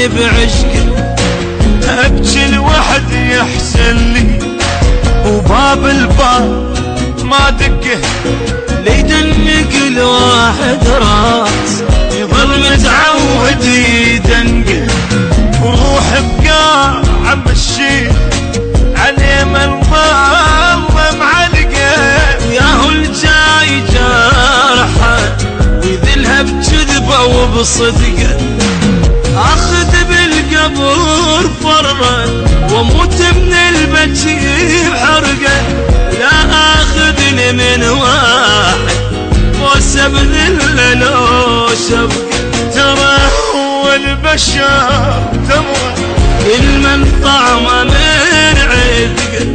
ذلني بعشقه، ابكي لوحدي يحسن لي وباب الباب ما دقه، ليدنق الواحد راس يظل متعود يدنقه، وروح بقاع مشي عليه من ظل معلقه، ياهو الجاي جارحه ويذلها بكذبه وبصدقه، اخذ بالقبر فره واموت من البكي بحرقه، لا اخذني من واحد موسى بذله لو شبقه، ترى هو البشر تمر كل من طعمه من عتقه